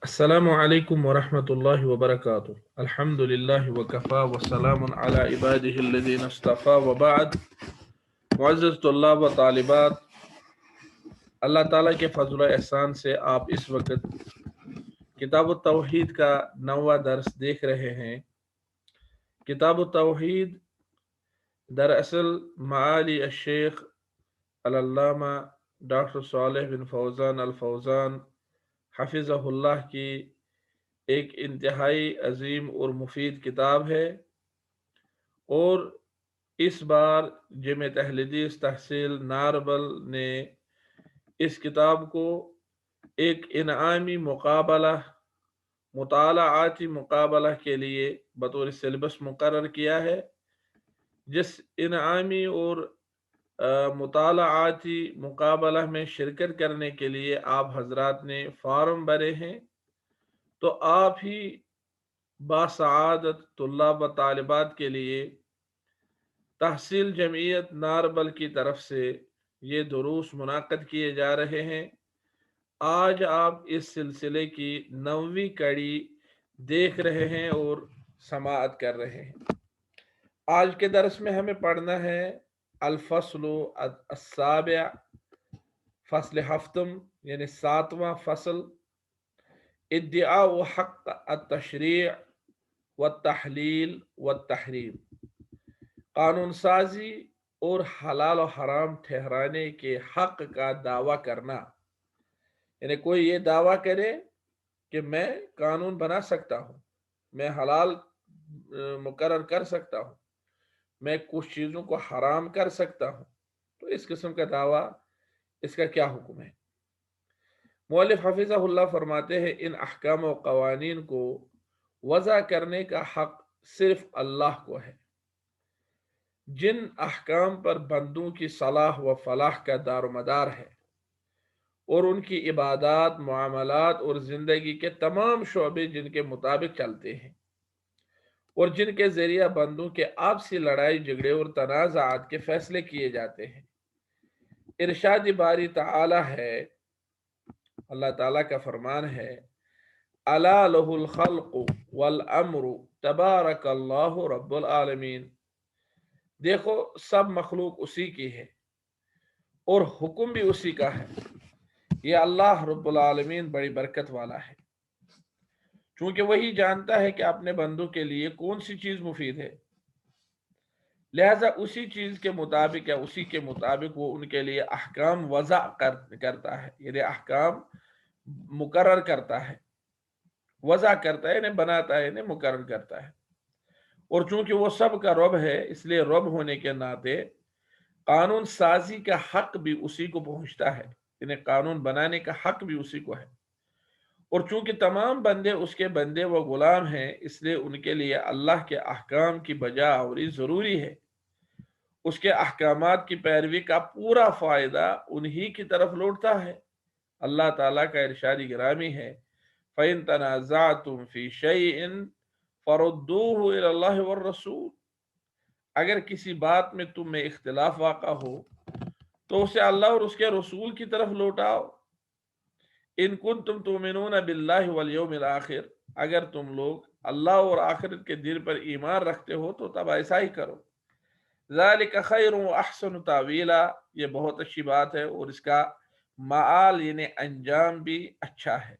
السلام علیکم ورحمۃ اللہ وبرکاتہ۔ الحمد للہ وکفا وسلام علی عبادہ الذین اصطفیٰ وبعد۔ معزز طلاب و طالبات، اللہ تعالیٰ کے فضل و احسان سے آپ اس وقت کتاب التوحید کا 9واں درس دیکھ رہے ہیں۔ کتاب التوحید دراصل معالی الشیخ العلامہ ڈاکٹر صالح بن فوزان الفوزان حفظہ اللہ کی ایک انتہائی عظیم اور مفید کتاب ہے، اور اس بار جامعہ اہل حدیث تحصیل ناربل نے اس کتاب کو ایک انعامی مقابلہ، مطالعاتی مقابلہ کے لیے بطور سلیبس مقرر کیا ہے، جس انعامی اور مطالعاتی مقابلہ میں شرکت کرنے کے لیے آپ حضرات نے فارم بھرے ہیں۔ تو آپ ہی باسعادت طلاب و طالبات کے لیے تحصیل جمعیت ناربل کی طرف سے یہ دروس منعقد کیے جا رہے ہیں۔ آج آپ اس سلسلے کی 9ویں کڑی دیکھ رہے ہیں اور سماعت کر رہے ہیں۔ آج کے درس میں ہمیں پڑھنا ہے الفصل السابع، فصل ہفتم یعنی 7واں فصل، ادعاء حق التشریع والتحلیل والتحریم، قانون سازی اور حلال و حرام ٹھہرانے کے حق کا دعویٰ کرنا۔ یعنی کوئی یہ دعویٰ کرے کہ میں قانون بنا سکتا ہوں، میں حلال مقرر کر سکتا ہوں، میں کچھ چیزوں کو حرام کر سکتا ہوں، تو اس قسم کا دعویٰ، اس کا کیا حکم ہے؟ مؤلف حفظہ اللہ فرماتے ہیں ان احکام و قوانین کو وضع کرنے کا حق صرف اللہ کو ہے۔ جن احکام پر بندوں کی صلاح و فلاح کا دار و مدار ہے اور ان کی عبادات، معاملات اور زندگی کے تمام شعبے جن کے مطابق چلتے ہیں اور جن کے ذریعہ بندوں کے آپسی لڑائی جھگڑے اور تنازعات کے فیصلے کیے جاتے ہیں۔ ارشاد باری تعالی ہے، اللہ تعالیٰ کا فرمان ہے، الا لہ الخلق والامر تبارک اللہ رب العالمین، دیکھو سب مخلوق اسی کی ہے اور حکم بھی اسی کا ہے، یہ اللہ رب العالمین بڑی برکت والا ہے، چونکہ وہی جانتا ہے کہ اپنے بندوں کے لیے کون سی چیز مفید ہے، لہذا اسی چیز کے مطابق یا اسی کے مطابق وہ ان کے لیے احکام وضع کرتا ہے، یعنی احکام مقرر کرتا ہے، وضع کرتا ہے، یعنی بناتا ہے، یعنی مقرر کرتا ہے۔ اور چونکہ وہ سب کا رب ہے، اس لیے رب ہونے کے ناطے قانون سازی کا حق بھی اسی کو پہنچتا ہے، یعنی قانون بنانے کا حق بھی اسی کو ہے۔ اور چونکہ تمام بندے اس کے بندے و غلام ہیں، اس لیے ان کے لیے اللہ کے احکام کی بجا آوری ضروری ہے۔ اس کے احکامات کی پیروی کا پورا فائدہ انہی کی طرف لوٹتا ہے۔ اللہ تعالیٰ کا ارشاد گرامی ہے، فَإِن تَنَازَعْتُمْ فِي شَيْءٍ فَرُدُّوهُ إِلَى اللَّهِ وَالرَّسُولِ، اگر کسی بات میں تم میں اختلاف واقع ہو تو اسے اللہ اور اس کے رسول کی طرف لوٹاؤ۔ ان کنتم تؤمنون باللہ والیوم الآخر، اگر تم لوگ اللہ اور آخرت کے دن پر ایمان رکھتے ہو تو تب ایسا ہی کرو۔ ذالک خیر و احسن تاویلا، یہ بہت اچھی بات ہے اور اس کا معال یعنی انجام بھی اچھا ہے۔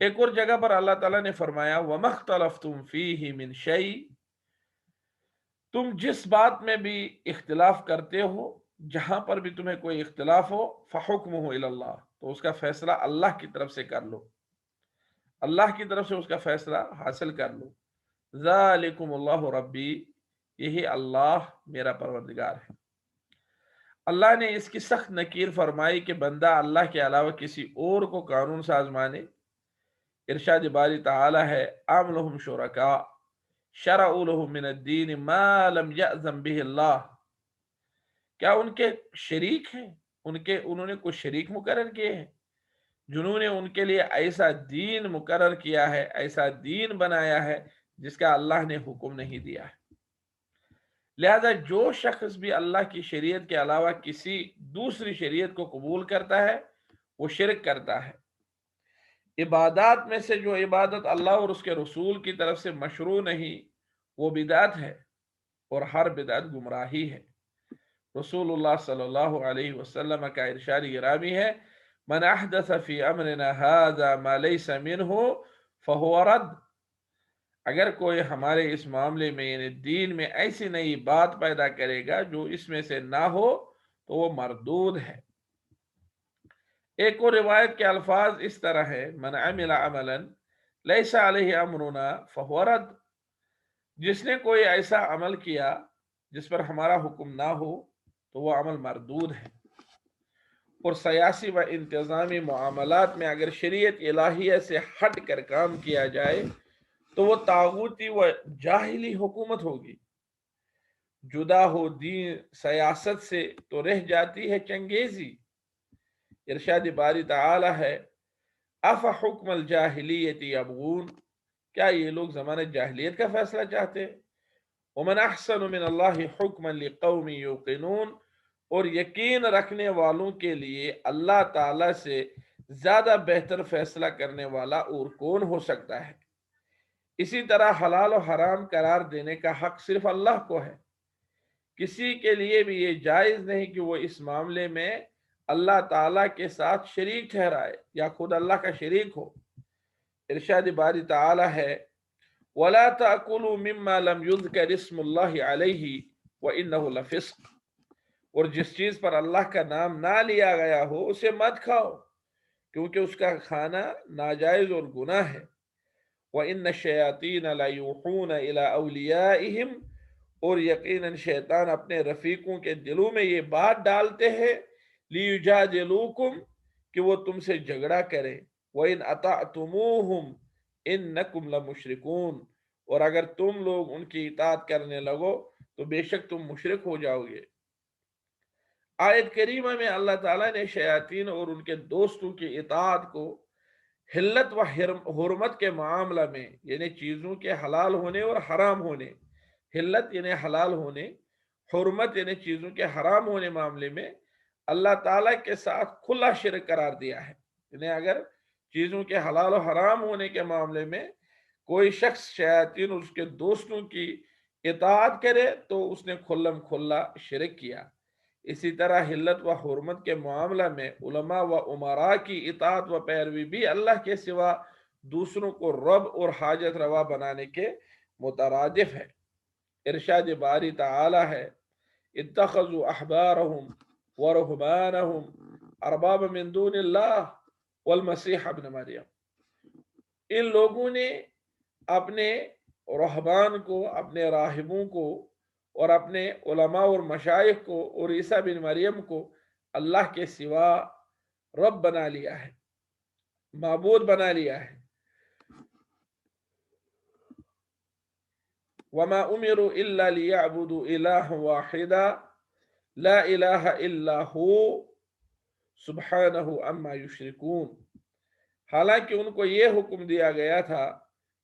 ایک اور جگہ پر اللہ تعالیٰ نے فرمایا، وَمَا اخْتَلَفْتُمْ فِيهِ مِنْ شَيْءٍ، تم جس بات میں بھی اختلاف کرتے ہو، جہاں پر بھی تمہیں کوئی اختلاف ہو، فَحُكْمُهُ إِلَى اللَّهِ، تو اس کا فیصلہ اللہ کی طرف سے کر لو، اللہ کی طرف سے اس کا فیصلہ حاصل کر لو۔ ذَلِكُمُ اللَّهُ رَبِّي، یہی اللہ میرا پروردگار ہے۔ اللہ نے اس کی سخت نکیر فرمائی کہ بندہ اللہ کے علاوہ کسی اور کو قانون ساز مانے۔ ارشاد باری تعالی ہے، ام لہم شرکاء شرعوا لہم من الدین ما لم یأذن بہ اللہ، کیا ان کے شریک ہیں، انہوں نے کچھ شریک مقرر کیے ہیں جنہوں نے ان کے لیے ایسا دین مقرر کیا ہے، ایسا دین بنایا ہے جس کا اللہ نے حکم نہیں دیا ہے۔ لہذا جو شخص بھی اللہ کی شریعت کے علاوہ کسی دوسری شریعت کو قبول کرتا ہے وہ شرک کرتا ہے۔ عبادات میں سے جو عبادت اللہ اور اس کے رسول کی طرف سے مشروع نہیں وہ بدعت ہے، اور ہر بدعت گمراہی ہے۔ رسول اللہ صلی اللہ علیہ وسلم کا ارشاد گرامی ہے، من احدث فی امرنا هذا ما لیس منہ فہو رد۔ اگر کوئی ہمارے اس معاملے میں یعنی دین میں ایسی نئی بات پیدا کرے گا جو اس میں سے نہ ہو تو وہ مردود ہے۔ ایک اور روایت کے الفاظ اس طرح ہے، من عمل عملا لیس علیہ امرنا فہو رد۔ جس نے کوئی ایسا عمل کیا جس پر ہمارا حکم نہ ہو تو وہ عمل مردود ہے۔ اور سیاسی و انتظامی معاملات میں اگر شریعت الہیہ سے ہٹ کر کام کیا جائے تو وہ طاغوتی و جاہلی حکومت ہوگی۔ جدا ہو دین سیاست سے تو رہ جاتی ہے چنگیزی۔ ارشاد باری تعالی ہے، افحکم الجاہلیت یبغون، کیا یہ لوگ زمانہ جاہلیت کا فیصلہ چاہتے ہیں؟ ومن احسن من اللہ حکما لقوم یوقنون، اور یقین رکھنے والوں کے لیے اللہ تعالی سے زیادہ بہتر فیصلہ کرنے والا اور کون ہو سکتا ہے۔ اسی طرح حلال و حرام قرار دینے کا حق صرف اللہ کو ہے۔ کسی کے لیے بھی یہ جائز نہیں کہ وہ اس معاملے میں اللہ تعالیٰ کے ساتھ شریک ٹھہرائے یا خود اللہ کا شریک ہو۔ ارشاد باری تعالیٰ ہے، وَلَا تَأْكُلُوا مِمَّا لَمْ يُذْكَرِ اسْمُ اللَّهِ عَلَيْهِ وَإِنَّهُ لَفِسْقٌ، اور جس چیز پر اللہ کا نام نہ لیا گیا ہو اسے مت کھاؤ، کیونکہ اس کا کھانا ناجائز اور گناہ ہے۔ وَإِنَّ الشَّيَاطِينَ لَيُوحُونَ إِلَىٰ أَوْلِيَائِهِمْ، اور یقیناً شیطان اپنے رفیقوں کے دلوں میں یہ بات ڈالتے ہیں، لِيُجَادِلُوكُمْ، کہ وہ تم سے جھگڑا کرے، وَإِنْ أَطَعْتُمُوهُمْ إِنَّكُمْ لَمُشْرِكُونَ، اور اگر تم لوگ ان کی اطاعت کرنے لگو تو بے شک تم مشرک ہو جاؤ گے۔ آیت کریمہ میں اللہ تعالیٰ نے شیاطین اور ان کے دوستوں کی اطاعت کو حلت و حرمت کے معاملہ میں، یعنی چیزوں کے حلال ہونے اور حرام ہونے، حلت یعنی حلال ہونے، حرمت یعنی چیزوں کے حرام ہونے معاملے میں اللہ تعالیٰ کے ساتھ کھلا شرک قرار دیا ہے۔ یعنی اگر چیزوں کے حلال و حرام ہونے کے معاملے میں کوئی شخص شیاطین اور اس کے دوستوں کی اطاعت کرے تو اس نے کھلم کھلا شرک کیا۔ اسی طرح حلت و حرمت کے معاملہ میں علماء و امراء کی اطاعت و پیروی بھی اللہ کے سوا دوسروں کو رب اور حاجت روا بنانے کے مترادف ہے۔ ارشاد باری تعالی ہے، اتخذوا احبارهم ورهبانهم اربابا من دون اللہ والمسیح ابن مریم، ان لوگوں نے اپنے رہبان کو، اپنے راہبوں کو اور اپنے علماء اور مشائخ کو اور عیسیٰ بن مریم کو اللہ کے سوا رب بنا لیا ہے، معبود بنا لیا ہے۔ وما امروا الا ليعبدوا الها واحدا لا الہ الا هو سبحانہ عما یشرکون، حالانکہ ان کو یہ حکم دیا گیا تھا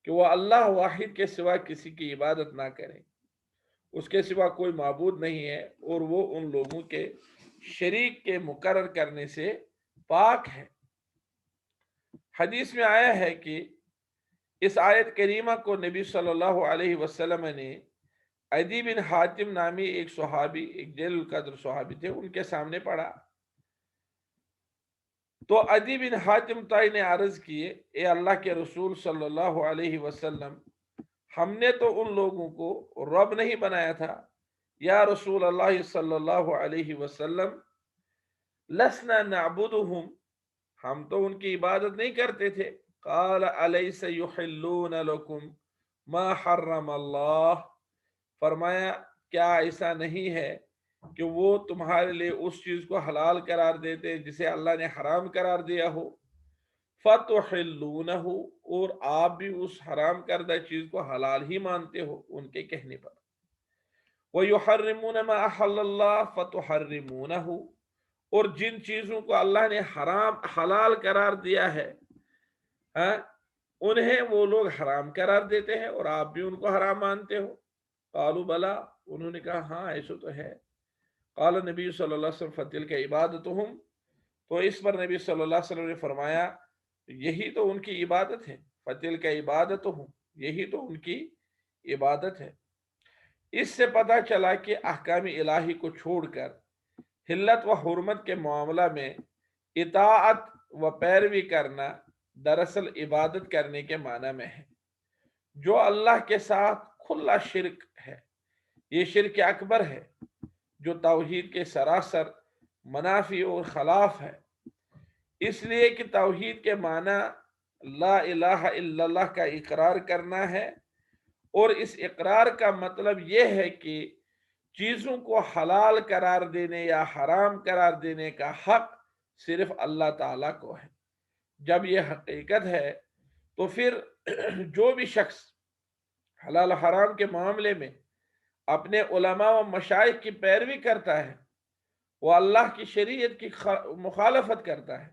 کہ وہ اللہ واحد کے سوا کسی کی عبادت نہ کریں، اس کے سوا کوئی معبود نہیں ہے، اور وہ ان لوگوں کے شریک کے مقرر کرنے سے پاک ہے۔ حدیث میں آیا ہے کہ اس آیت کریمہ کو نبی صلی اللہ علیہ وسلم نے عدی بن حاتم نامی ایک صحابی، ایک جلیل القدر صحابی تھے، ان کے سامنے پڑھا تو عدی بن حاتم تائی نے عرض کیے، اے اللہ کے رسول صلی اللہ علیہ وسلم، ہم نے تو ان لوگوں کو رب نہیں بنایا تھا۔ یا رسول اللہ صلی اللہ علیہ وسلم، لسنا نعبدهم، ہم تو ان کی عبادت نہیں کرتے تھے۔ قال الیس یحلون لکم ما حرم اللہ، فرمایا کیا ایسا نہیں ہے کہ وہ تمہارے لیے اس چیز کو حلال قرار دیتے جسے اللہ نے حرام قرار دیا ہو، فتحلونہ، اور آپ بھی اس حرام کردہ چیز کو حلال ہی مانتے ہو ان کے کہنے پر۔ وَيُحَرِّمُونَ مَا أَحَلَّ اللَّهُ فَتُحَرِّمُونَهُ، اور جن چیزوں کو اللہ نے حلال قرار دیا ہے انہیں وہ لوگ حرام قرار دیتے ہیں اور آپ بھی ان کو حرام مانتے ہو۔ قالوا بلا، انہوں نے کہا ہاں ایسا تو ہے۔ قال نبی صلی اللہ علیہ وسلم فَتِلْكَ عِبَادَتُهُمْ، تو اس پر نبی صلی اللہ علیہ وسلم نے فرمایا یہی تو ان کی عبادت ہے، فتل کا عبادت ہوں، یہی تو ان کی عبادت ہے۔ اس سے پتہ چلا کہ احکام الہی کو چھوڑ کر حلت و حرمت کے معاملہ میں اطاعت و پیروی کرنا دراصل عبادت کرنے کے معنی میں ہے، جو اللہ کے ساتھ کھلا شرک ہے۔ یہ شرک اکبر ہے جو توحید کے سراسر منافی اور خلاف ہے، اس لیے کہ توحید کے معنی لا الہ الا اللہ کا اقرار کرنا ہے، اور اس اقرار کا مطلب یہ ہے کہ چیزوں کو حلال قرار دینے یا حرام قرار دینے کا حق صرف اللہ تعالیٰ کو ہے۔ جب یہ حقیقت ہے تو پھر جو بھی شخص حلال حرام کے معاملے میں اپنے علماء و مشائخ کی پیروی کرتا ہے وہ اللہ کی شریعت کی مخالفت کرتا ہے،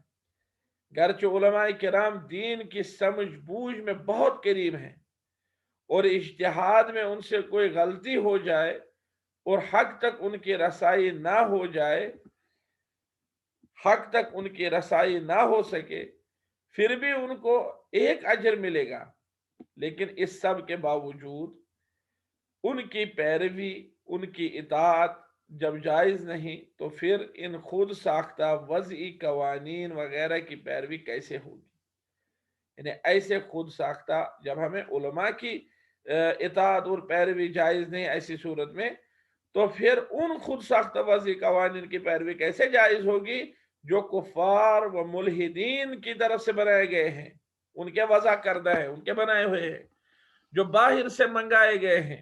گرچہ علماء کرام دین کی سمجھ بوجھ میں بہت قریب ہیں اور اجتہاد میں ان سے کوئی غلطی ہو جائے اور حق تک ان کی رسائی نہ ہو جائے، حق تک ان کی رسائی نہ ہو سکے، پھر بھی ان کو ایک اجر ملے گا، لیکن اس سب کے باوجود ان کی پیروی، ان کی اطاعت جب جائز نہیں تو پھر ان خود ساختہ وضعی قوانین وغیرہ کی پیروی کیسے ہوگی؟ یعنی ایسے خود ساختہ جب ہمیں علماء کی اطاعت اور پیروی جائز نہیں ایسی صورت میں، تو پھر ان خود ساختہ وضعی قوانین کی پیروی کیسے جائز ہوگی جو کفار و ملحدین کی طرف سے بنائے گئے ہیں، ان کے وضع کردہ ہیں، ان کے بنائے ہوئے ہیں، جو باہر سے منگائے گئے ہیں،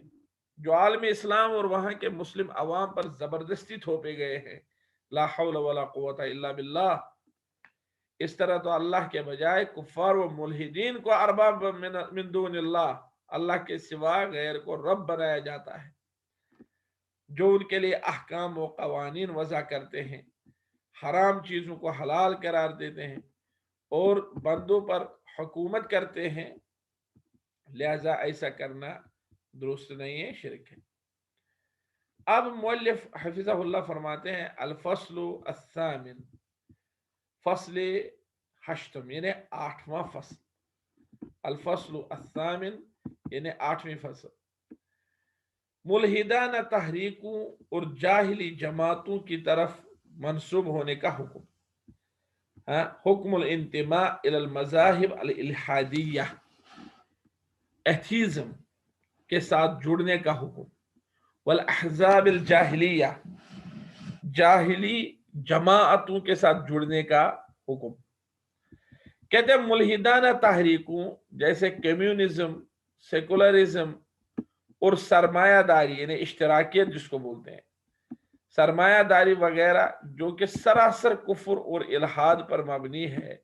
جو عالم اسلام اور وہاں کے مسلم عوام پر زبردستی تھوپے گئے ہیں۔ لا حول ولا قوت الا باللہ۔ اس طرح تو اللہ کے بجائے کفار و ملحدین کو ارباب من دون اللہ، اللہ کے سوا غیر کو رب بنایا جاتا ہے، جو ان کے لیے احکام و قوانین وضع کرتے ہیں، حرام چیزوں کو حلال قرار دیتے ہیں اور بندوں پر حکومت کرتے ہیں، لہذا ایسا کرنا درست نہیں ہے، شرک ہے۔ اب مؤلف حفظہ اللہ فرماتے ہیں الفصل الثامن، فصل ہشتم یعنی 8واں فصل، الفصل الثامن یعنی 8ویں فصل، ملحدانہ تحریکوں اور جاہلی جماعتوں کی طرف منسوب ہونے کا حکم۔ حکم الانتماء الى المذاہب الالحادیہ، ایتھیزم کے ساتھ جڑنے کا حکم، والاحزاب الجاہلیہ، جاہلی جماعتوں کے ساتھ جڑنے کا حکم۔ کہتے ہیں ملحدانہ تحریکوں جیسے کمیونزم، سیکولرزم اور سرمایہ داری یعنی اشتراکیت جس کو بولتے ہیں، سرمایہ داری وغیرہ جو کہ سراسر کفر اور الحاد پر مبنی ہے،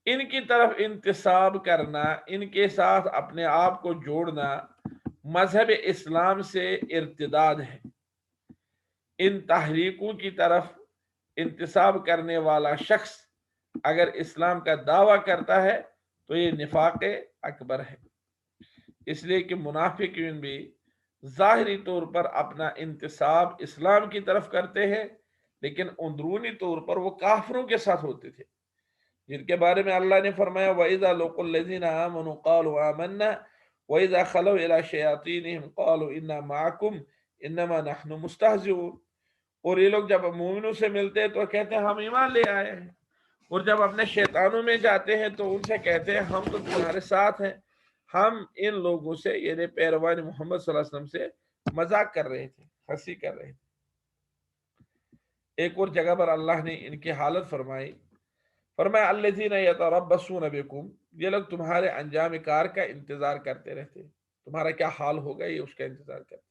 ان کی طرف انتساب کرنا، ان کے ساتھ اپنے آپ کو جوڑنا مذہب اسلام سے ارتداد ہے۔ ان تحریکوں کی طرف انتساب کرنے والا شخص اگر اسلام کا دعویٰ کرتا ہے تو یہ نفاق اکبر ہے، اس لیے کہ منافقین بھی ظاہری طور پر اپنا انتساب اسلام کی طرف کرتے ہیں، لیکن اندرونی طور پر وہ کافروں کے ساتھ ہوتے تھے، جن کے بارے میں اللہ نے فرمایا وَإِذَا لَقُوا الَّذِينَ آمَنُوا قَالُوا آمَنَّا وَإِذَا خَلَوْا إِلَىٰ شَيَاطِينِهِمْ قَالُوا إِنَّا مَعَكُمْ إِنَّمَا نَحْنُ مُسْتَهْزِئُونَ۔ اور یہ لوگ جب مومنوں سے ملتے ہیں تو کہتے ہیں ہم ایمان لے آئے ہیں، اور جب اپنے شیطانوں میں جاتے ہیں تو ان سے کہتے ہیں ہم تو تمہارے ساتھ ہیں۔ ہم ان لوگوں سے یعنی پیروان محمد صلی اللہ علیہ وسلم سے مذاق کر رہے تھے، ہنسی کر رہے تھے۔ ایک اور جگہ پر اللہ نے ان کی حالت فرمائی، فرمایا الذین یتربصون بکم، یہ لوگ تمہارے انجام کار کا انتظار کرتے رہتے، تمہارا کیا حال ہوگا یہ اس کا انتظار کرتے۔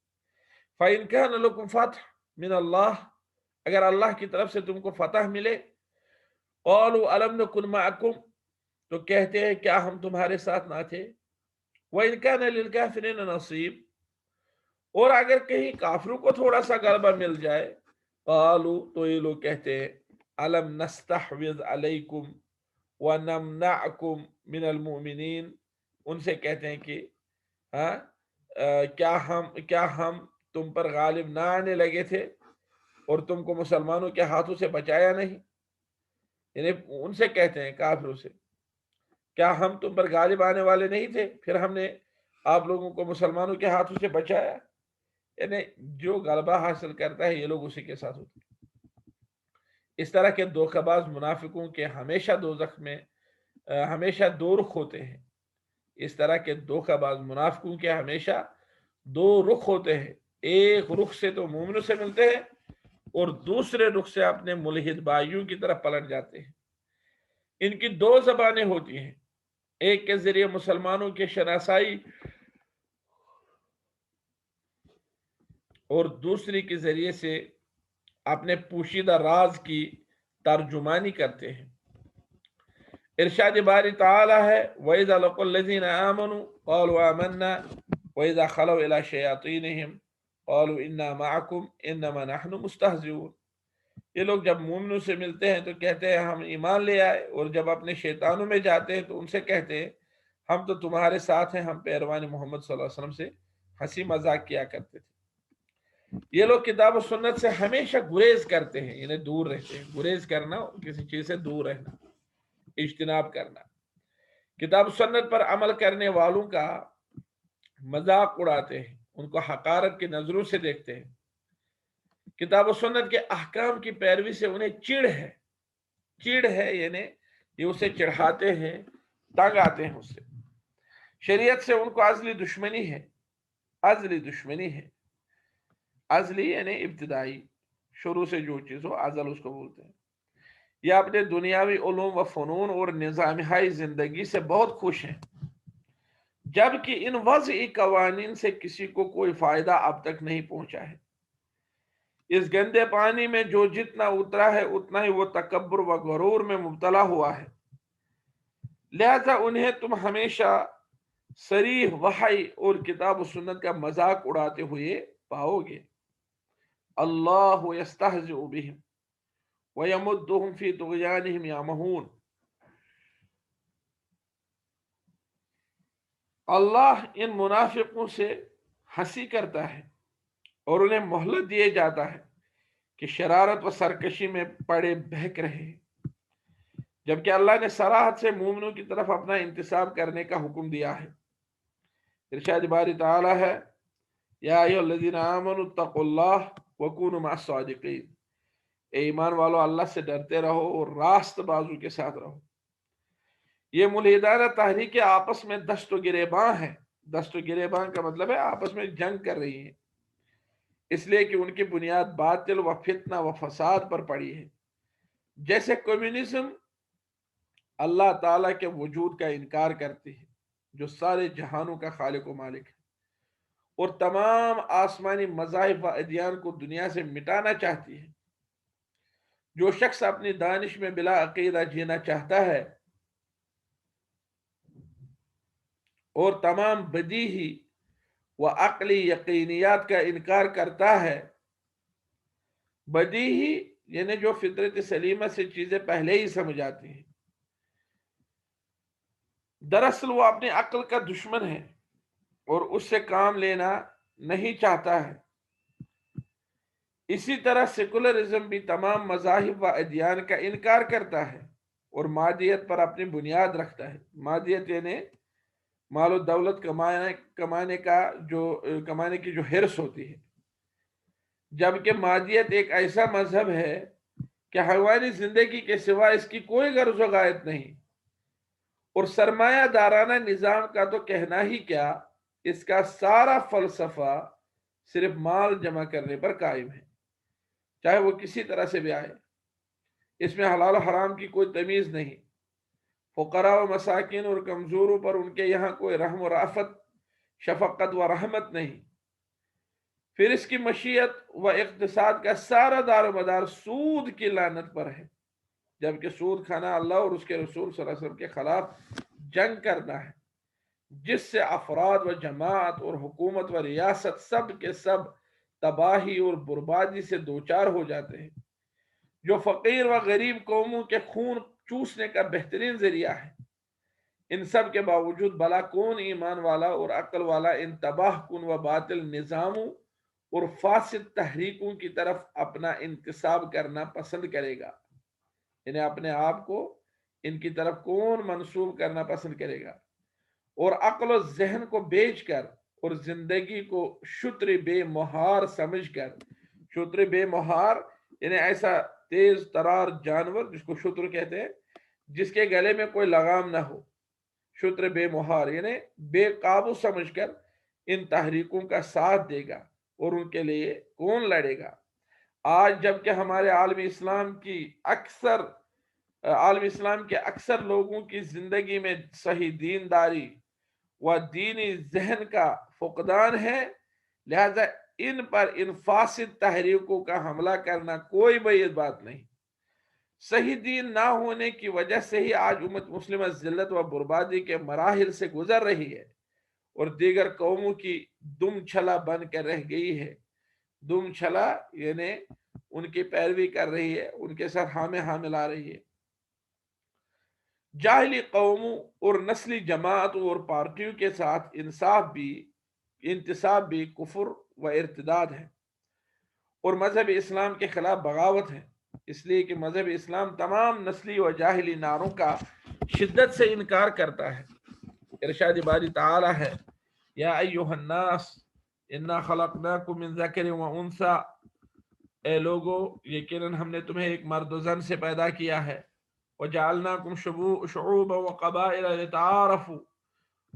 فَإِن كَانَ لَكُمْ فَتْحٌ مِّنَ اللَّهِ، اگر اللہ کی طرف سے تم کو فتح ملے، قَالُوا أَلَمْ نَكُنْ مَعَكُمْ، تو کہتے ہیں کیا ہم تمہارے ساتھ نہ تھے۔ وَإِن كَانَ لِلْكَافِرِينَ نَصِيبٌ، اور اگر کہیں کافروں کو تھوڑا سا غلبہ مل جائے، قالوا، تو یہ لوگ کہتے ہیں الم نستحوذ علیکم ونمنعکم من المؤمنین، ان سے کہتے ہیں کہ کیا ہم تم پر غالب نہ آنے لگے تھے اور تم کو مسلمانوں کے ہاتھوں سے بچایا نہیں۔ یعنی ان سے کہتے ہیں کافروں سے، کیا ہم تم پر غالب آنے والے نہیں تھے، پھر ہم نے آپ لوگوں کو مسلمانوں کے ہاتھوں سے بچایا؟ یعنی جو غلبہ حاصل کرتا ہے یہ لوگ اسی کے ساتھ ہوتے ہیں۔ اس طرح کے دھوکہ باز منافقوں کے ہمیشہ دوزخ میں ہمیشہ دو رخ ہوتے ہیں۔ اس طرح کے دھوکہ باز منافقوں کے ہمیشہ دو رخ ہوتے ہیں، ایک رخ سے تو مومنوں سے ملتے ہیں اور دوسرے رخ سے اپنے ملحد بھائیوں کی طرف پلٹ جاتے ہیں۔ ان کی دو زبانیں ہوتی ہیں، ایک کے ذریعے مسلمانوں کی شناسائی اور دوسری کے ذریعے سے اپنے پوشیدہ راز کی ترجمانی کرتے ہیں۔ ارشاد باری تعالی ہے وَإِذَا لَقُوا الَّذِينَ آمَنُوا قَالُوا آمَنَّا وَإِذَا خَلَوْا إِلَى شَيَاطِينِهِمْ قَالُوا إِنَّا مَعَكُمْ إِنَّمَا نَحْنُ مُسْتَهْزِئُونَ۔ یہ لوگ جب مومنوں سے ملتے ہیں تو کہتے ہیں ہم ایمان لے آئے، اور جب اپنے شیطانوں میں جاتے ہیں تو ان سے کہتے ہیں ہم تو تمہارے ساتھ ہیں، ہم پیروان محمد صلی اللہ علیہ وسلم سے ہنسی مذاق کیا کرتے تھے۔ یہ لوگ کتاب و سنت سے ہمیشہ گریز کرتے ہیں، انہیں دور رہتے ہیں۔ گریز کرنا کسی چیز سے دور رہنا، اجتناب کرنا۔ کتاب و سنت پر عمل کرنے والوں کا مذاق اڑاتے ہیں، ان کو حقارت کی نظروں سے دیکھتے ہیں۔ کتاب و سنت کے احکام کی پیروی سے انہیں چڑ ہے یعنی یہ اسے چڑھاتے ہیں، تنگ آتے ہیں اس سے۔ شریعت سے ان کو ازلی دشمنی ہے، ازلی یعنی ابتدائی، شروع سے جو چیز ہو ازل اس کو بولتے ہیں۔ یہ اپنے دنیاوی علوم و فنون اور نظامہائی زندگی سے بہت خوش ہیں، جبکہ ان وضعی قوانین سے کسی کو کوئی فائدہ اب تک نہیں پہنچا ہے۔ اس گندے پانی میں جو جتنا اترا ہے اتنا ہی وہ تکبر و غرور میں مبتلا ہوا ہے، لہذا انہیں تم ہمیشہ صریح وحی اور کتاب و سنت کا مذاق اڑاتے ہوئے پاؤ گے۔ اللہ یستہزئ بہم ویمدہم فی طغیانہم یعمہون۔ اللہ ان منافقوں سے ہنسی کرتا ہے اور انہیں مہلت دیے جاتا ہے کہ شرارت و سرکشی میں پڑے بہک رہے، جبکہ اللہ نے صراحت سے مومنوں کی طرف اپنا انتساب کرنے کا حکم دیا ہے۔ ارشاد باری تعالی ہے یا ایھا الذین آمنوا اتقوا اللہ وکونوا مع الصادقین۔ اے ایمان والو اللہ سے ڈرتے رہو اور راست بازو کے ساتھ رہو۔ یہ ملحدانہ تحریکیں آپس میں دست و گریباں ہیں۔ دست و گریباں کا مطلب ہے آپس میں جنگ کر رہی ہیں، اس لیے کہ ان کی بنیاد باطل و فتنہ و فساد پر پڑی ہے۔ جیسے کمیونزم اللہ تعالیٰ کے وجود کا انکار کرتی ہے، جو سارے جہانوں کا خالق و مالک ہے، اور تمام آسمانی مذاہب و ادیان کو دنیا سے مٹانا چاہتی ہے۔ جو شخص اپنی دانش میں بلا عقیدہ جینا چاہتا ہے اور تمام بدیہی و عقلی یقینیات کا انکار کرتا ہے، بدیہی یعنی جو فطرت سلیمہ سے چیزیں پہلے ہی سمجھ آتی ہیں، دراصل وہ اپنی عقل کا دشمن ہے اور اس سے کام لینا نہیں چاہتا ہے۔ اسی طرح سیکولرزم بھی تمام مذاہب و ادیان کا انکار کرتا ہے اور مادیت پر اپنی بنیاد رکھتا ہے۔ مادیت یعنی مال و دولت کمانے کی جو حرص ہوتی ہے، جبکہ مادیت ایک ایسا مذہب ہے کہ حیوانی زندگی کے سوا اس کی کوئی غرض و غایت نہیں، اور سرمایہ دارانہ نظام کا تو کہنا ہی کیا، اس کا سارا فلسفہ صرف مال جمع کرنے پر قائم ہے، چاہے وہ کسی طرح سے بھی آئے۔ اس میں حلال و حرام کی کوئی تمیز نہیں، فقراء و مساکین اور کمزوروں پر ان کے یہاں کوئی رحم و رافت، شفقت و رحمت نہیں۔ پھر اس کی معیشت و اقتصاد کا سارا دار و مدار سود کی لعنت پر ہے، جبکہ سود کھانا اللہ اور اس کے رسول صلی اللہ علیہ وسلم کے خلاف جنگ کرنا ہے، جس سے افراد و جماعت اور حکومت و ریاست سب کے سب تباہی اور بربادی سے دوچار ہو جاتے ہیں، جو فقیر و غریب قوموں کے خون چوسنے کا بہترین ذریعہ ہے۔ ان سب کے باوجود بلا کون ایمان والا اور عقل والا ان تباہ کن و باطل نظاموں اور فاسد تحریکوں کی طرف اپنا انتساب کرنا پسند کرے گا؟ یعنی اپنے آپ کو ان کی طرف کون منسوب کرنا پسند کرے گا؟ اور عقل و ذہن کو بیچ کر اور زندگی کو شتر بے مہار سمجھ کر، شتر بے مہار یعنی ایسا تیز ترار جانور جس کو شتر کہتے ہیں، جس کے گلے میں کوئی لگام نہ ہو، شتر بے مہار یعنی بے قابو سمجھ کر ان تحریکوں کا ساتھ دے گا اور ان کے لیے کون لڑے گا؟ آج جب کہ ہمارے عالم اسلام کے اکثر لوگوں کی زندگی میں صحیح دینداری و دینی ذہن کا فقدان ہے، لہذا ان پر ان فاسد تحریکوں کا حملہ کرنا کوئی بعید بات نہیں۔ صحیح دین نہ ہونے کی وجہ سے ہی آج امت مسلمہ ذلت و بربادی کے مراحل سے گزر رہی ہے اور دیگر قوموں کی دم چھلا بن کر رہ گئی ہے۔ دم چھلا یعنی ان کی پیروی کر رہی ہے، ان کے ساتھ ہاں ملا رہی ہے۔ جاہلی قوموں اور نسلی جماعتوں اور پارٹیوں کے ساتھ انتصاب بھی کفر و ارتداد ہے اور مذہب اسلام کے خلاف بغاوت ہے، اس لیے کہ مذہب اسلام تمام نسلی و جاہلی نعروں کا شدت سے انکار کرتا ہے۔ ارشاد باری تعالی ہے، یا ایہا الناس انا خلقناکم من ذکر و انثی، اے لوگو یقیناً ہم نے تمہیں ایک مرد و زن سے پیدا کیا ہے، وَجَعَلْنَاكُمْ شُعُوبًا وَقَبَائِلَ لِتَعَارَفُوا،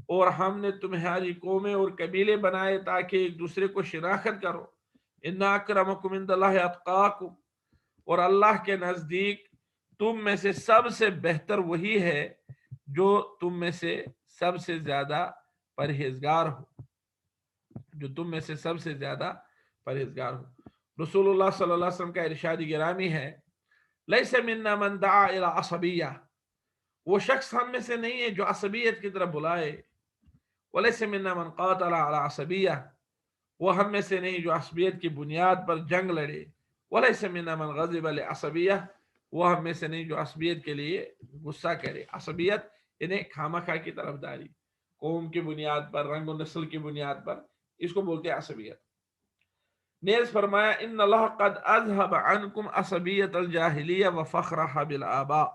اور ہم نے تمہاری قومیں اور قبیلے بنائے تاکہ ایک دوسرے کو شناخت کرو۔ اِنَّ أَكْرَمَكُمْ عِندَ اللَّهِ أَتْقَاكُمْ، اور اللہ کے نزدیک تم میں سے سب سے بہتر وہی ہے جو تم میں سے سب سے زیادہ پرہیزگار ہو، جو تم میں سے سب سے زیادہ پرہیزگار ہو۔ رسول اللہ صلی اللہ علیہ وسلم کا ارشاد گرامی ہے، لیس منا من دعا الى عصبیہ، وہ شخص ہم میں سے نہیں ہے جو عصبیت کی طرف بلائے، ولیس منا من قاتل على عصبیہ، وہ ہم میں سے نہیں جو عصبیت کی بنیاد پر جنگ لڑے، ولیس منا من غضب لعصبیہ، وہ ہم میں سے نہیں جو عصبیت کے لیے غصہ کرے۔ عصبیت یعنی خامخواہ کی طرف داری، قوم کی بنیاد پر، رنگ و نسل کی بنیاد پر، اس کو بولتے ہیں عصبیت۔ نیز فرمایا، ان اللہ قد اذهب عنکم عصبیت الجاہلیہ وفخرها بالآباء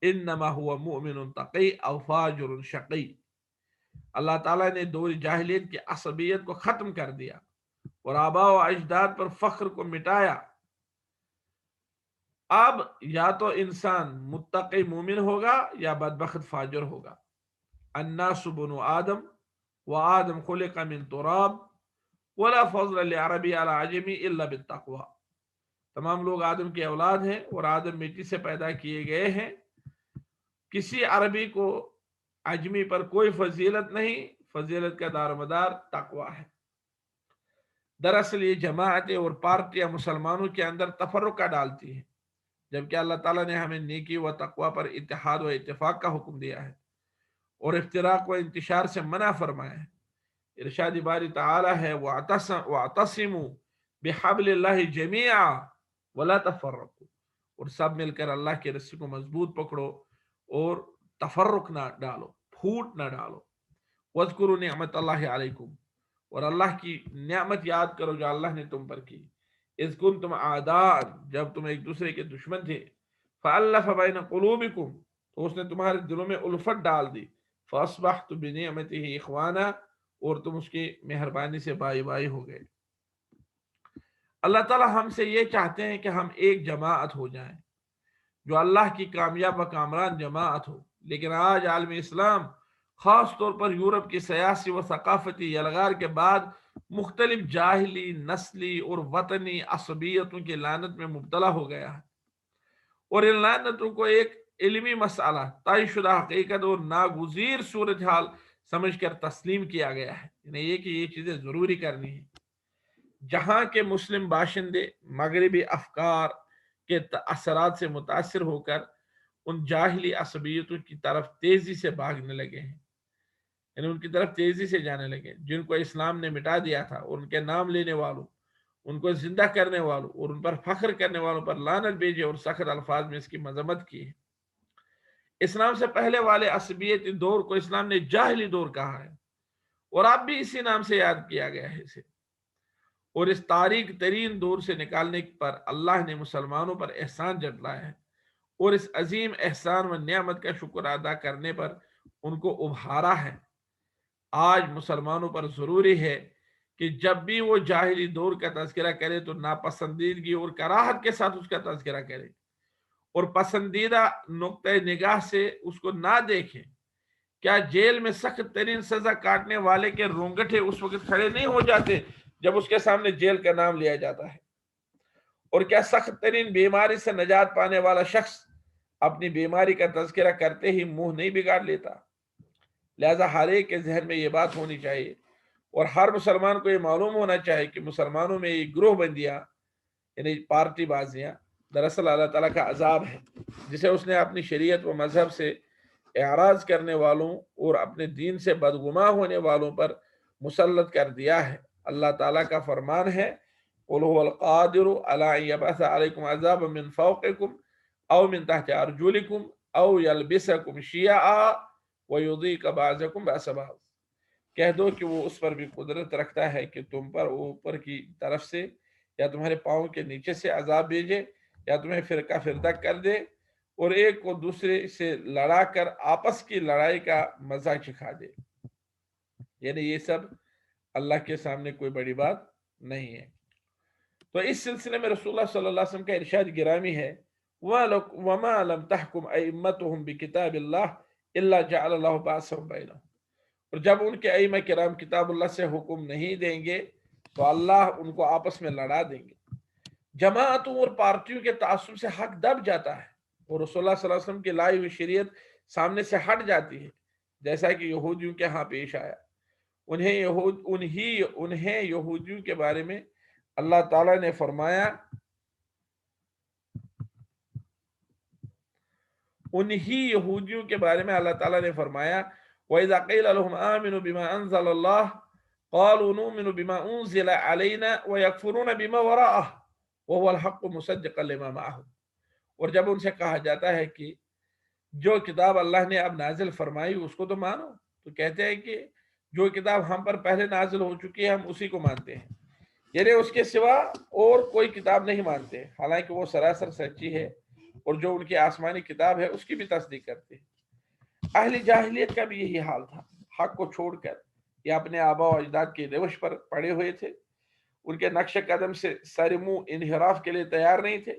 انما هو مؤمن تقی او فاجر شقی، اللہ تعالیٰ نے دور جاہلیت کی عصبیت کو ختم کر دیا اور آباء و اجداد پر فخر کو مٹایا۔ اب یا تو انسان متقی مومن ہوگا یا بدبخت فاجر ہوگا۔ الناس بنو آدم وآدم خلق من تراب ولا فضل لعربی علی عجمی الا بالتقوی، تمام لوگ آدم کی اولاد ہیں اور آدم مٹی سے پیدا کیے گئے ہیں، کسی عربی کو عجمی پر کوئی فضیلت نہیں، فضیلت کا دار مدار تقوی ہے۔ دراصل یہ جماعتیں اور پارٹیاں مسلمانوں کے اندر تفرقہ ڈالتی ہیں، جبکہ اللہ تعالیٰ نے ہمیں نیکی و تقوی پر اتحاد و اتفاق کا حکم دیا ہے اور افتراق و انتشار سے منع فرمایا ہے۔ ارشاد باری تعالی ہے، وَاعْتَصِمُوا بِحَبْلِ اللَّهِ جَمِيعًا وَلَا تَفَرَّقُوا، اور سب مل کر اللہ کی رسی کو مضبوط پکڑو اور تفرق نہ ڈالو، پھوٹ نہ ڈالو۔ وَاذْكُرُوا نِعْمَةَ اللَّهِ عَلَيْكُمْ، اور اللہ کی نعمت یاد کرو جو اللہ نے تم پر کی۔ اذ کنتم اعداء، جب تم ایک دوسرے کے دشمن تھے، فألف بین قلوبکم، تو اس نے تمہارے دلوں میں الفت ڈال دی، فاصبحتم بنعمتہ اخوانا، اور تم اس کی مہربانی سے بائی بائی ہو گئے۔ اللہ تعالیٰ ہم سے یہ چاہتے ہیں کہ ہم ایک جماعت ہو جائیں جو اللہ کی کامیاب و کامران جماعت ہو، لیکن آج عالم اسلام خاص طور پر یورپ کی سیاسی و ثقافتی یلغار کے بعد مختلف جاہلی، نسلی اور وطنی عصبیتوں کی لعنت میں مبتلا ہو گیا ہے، اور ان لعنتوں کو ایک علمی مسئلہ، طے شدہ حقیقت اور ناگزیر صورتحال سمجھ کر تسلیم کیا گیا ہے، یعنی یہ کہ یہ چیزیں ضروری کرنی ہیں۔ جہاں کے مسلم باشندے مغربی افکار کے اثرات سے متاثر ہو کر ان جاہلی عصبیتوں کی طرف تیزی سے بھاگنے لگے ہیں، یعنی ان کی طرف تیزی سے جانے لگے، جن کو اسلام نے مٹا دیا تھا، اور ان کے نام لینے والوں، ان کو زندہ کرنے والوں اور ان پر فخر کرنے والوں پر لعنت بھیجے اور سخت الفاظ میں اس کی مذمت کی ہے۔ اسلام سے پہلے والے عصبیتی دور کو اسلام نے جاہلی دور کہا ہے، اور اب بھی اسی نام سے یاد کیا گیا ہے اسے، اور اس تاریک ترین دور سے نکالنے پر اللہ نے مسلمانوں پر احسان جتلایا ہے۔ اور اس عظیم احسان و نعمت کا شکر ادا کرنے پر ان کو ابھارا ہے۔ آج مسلمانوں پر ضروری ہے کہ جب بھی وہ جاہلی دور کا تذکرہ کرے تو ناپسندیدگی اور کراہت کے ساتھ اس کا تذکرہ کرے، اور پسندیدہ نقطۂ نگاہ سے اس کو نہ دیکھیں۔ کیا جیل میں سخت ترین سزا کاٹنے والے کے رونگٹے اس وقت کھڑے نہیں ہو جاتے جب اس کے سامنے جیل کا نام لیا جاتا ہے؟ اور کیا سخت ترین بیماری سے نجات پانے والا شخص اپنی بیماری کا تذکرہ کرتے ہی منہ نہیں بگاڑ لیتا؟ لہذا ہر ایک کے ذہن میں یہ بات ہونی چاہیے، اور ہر مسلمان کو یہ معلوم ہونا چاہیے کہ مسلمانوں میں یہ گروہ بندیاں یعنی پارٹی بازیاں دراصل اللہ تعالیٰ کا عذاب ہے، جسے اس نے اپنی شریعت و مذہب سے اعراض کرنے والوں اور اپنے دین سے بدگماں ہونے والوں پر مسلط کر دیا ہے۔ اللہ تعالیٰ کا فرمان ہے قُلْ هُوَ الْقَادِرُ عَلَىٰ أَن يَبْعَثَ عَلَيْكُمْ عَذَابًا مِّن فَوْقِكُمْ أَوْ مِن تَحْتِ أَرْجُلِكُمْ أَوْ يَلْبِسَكُمْ شِيَعًا وَيُذِيقَ بَعْضَكُمْ بَأْسَ بَعْضٍ۔ کہہ دو کہ وہ اس پر بھی قدرت رکھتا ہے کہ تم پر اوپر کی طرف سے یا تمہارے پاؤں کے نیچے سے عذاب بھیجے، یا تمہیں فرقہ فرقہ کر دے اور ایک کو دوسرے سے لڑا کر آپس کی لڑائی کا مزہ چکھا دے۔ یعنی یہ سب اللہ کے سامنے کوئی بڑی بات نہیں ہے۔ تو اس سلسلے میں رسول اللہ صلی اللہ علیہ وسلم کا ارشاد گرامی ہے وَمَا لَمْ تَحْكُمْ أَئِمَّتُهُمْ بِكِتَابِ اللَّهِ إِلَّا جَعَلَ اللَّهُ بَعْثَهُمْ بَيْنَهُمْ۔ اور جب ان کے ائمہ کرام کتاب اللہ سے حکم نہیں دیں گے تو اللہ ان کو آپس میں لڑا دیں گے۔ جماعتوں اور پارٹیوں کے تعصب سے حق دب جاتا ہے اور رسول اللہ صلی اللہ علیہ وسلم کی لائی ہوئی شریعت سامنے سے ہٹ جاتی ہے، جیسا کہ یہودیوں کے ہاں پیش آیا۔ انہیں یہودیوں کے بارے میں اللہ تعالیٰ نے فرمایا وَإِذَا قِيلَ لَهُمْ آمِنُوا بِمَا أَنزَلَ اللَّهُ قَالُوا نُؤْمِنُ بِمَا أُنزِلَ عَلَيْنَا وَيَكْفُرُونَ بِمَا وَرَاءَهُ وَهُوَ الْحَقُّ مُصَدِّقًا لِمَا مَعَهُمْ۔ اور جب ان سے کہا جاتا ہے کہ جو کتاب اللہ نے اب نازل فرمائی اس کو تو مانو، تو کہتے ہیں کہ جو کتاب ہم پر پہلے نازل ہو چکی ہے ہم اسی کو مانتے ہیں، یعنی اس کے سوا اور کوئی کتاب نہیں مانتے، حالانکہ وہ سراسر سچی ہے، اور جو ان کی آسمانی کتاب ہے اس کی بھی تصدیق کرتے ہیں۔ اہل جاہلیت کا بھی یہی حال تھا، حق کو چھوڑ کر یہ اپنے آبا و اجداد کے روش پر پڑے ہوئے تھے، ان کے نقش قدم سے سر منہ انحراف کے لیے تیار نہیں تھے۔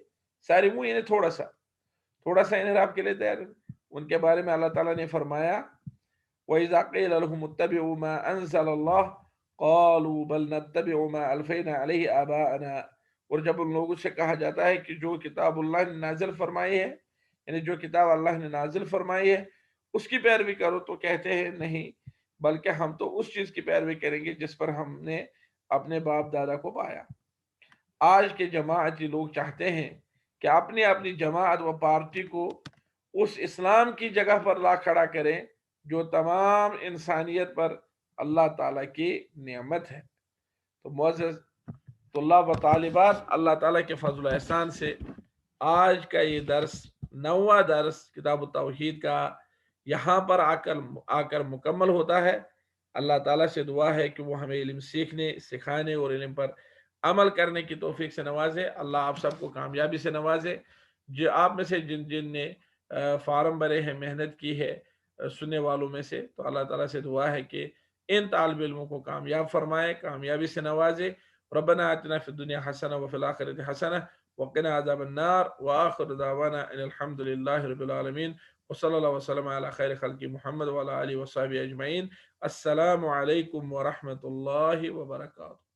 سر منہ یعنی تھوڑا سا انحراف کے لیے تیار نہیں۔ ان کے بارے میں اللہ تعالیٰ نے فرمایا وَإِذَا قِيلَ لَهُمُ اتَّبِعُوا مَا أَنزَلَ اللَّهُ قَالُوا بَلْ نَتَّبِعُ مَا أَلْفَيْنَا عَلَيْهِ آبَاءَنَا۔ اور جب ان لوگوں سے کہا جاتا ہے کہ جو کتاب اللہ نے نازل فرمائی ہے، یعنی جو کتاب اللہ نے نازل فرمائی ہے اس کی پیروی کرو، تو کہتے ہیں نہیں، بلکہ ہم تو اس چیز کی پیروی کریں گے جس پر ہم نے اپنے باپ دادا کو پایا۔ آج کے جماعتی لوگ چاہتے ہیں کہ اپنی اپنی جماعت و پارٹی کو اس اسلام کی جگہ پر لا کھڑا کریں جو تمام انسانیت پر اللہ تعالیٰ کی نعمت ہے۔ تو معزز طلاب و طالبات، اللہ تعالیٰ کے فضل و احسان سے آج کا یہ درس 9واں درس کتاب التوحید کا یہاں پر آ کر مکمل ہوتا ہے۔ اللہ تعالیٰ سے دعا ہے کہ وہ ہمیں علم سیکھنے، سکھانے اور علم پر عمل کرنے کی توفیق سے نوازے۔ اللہ آپ سب کو کامیابی سے نوازے۔ جو آپ میں سے جن نے فارم بھرے ہیں، محنت کی ہے سننے والوں میں سے، تو اللہ تعالیٰ سے دعا ہے کہ ان طالب علموں کو کامیاب فرمائے، کامیابی سے نوازے۔ ربنا آتنا فی الدنیا حسنہ وفی الآخرۃ حسنہ وقنا عذاب النار وآخر دعوانا ان الحمد للہ رب العالمین وصلی اللہ وسلم علی خیر خلق محمد وعلی آلہ وصحبہ اجمعین۔ السلام علیکم ورحمۃ اللہ وبرکاتہ۔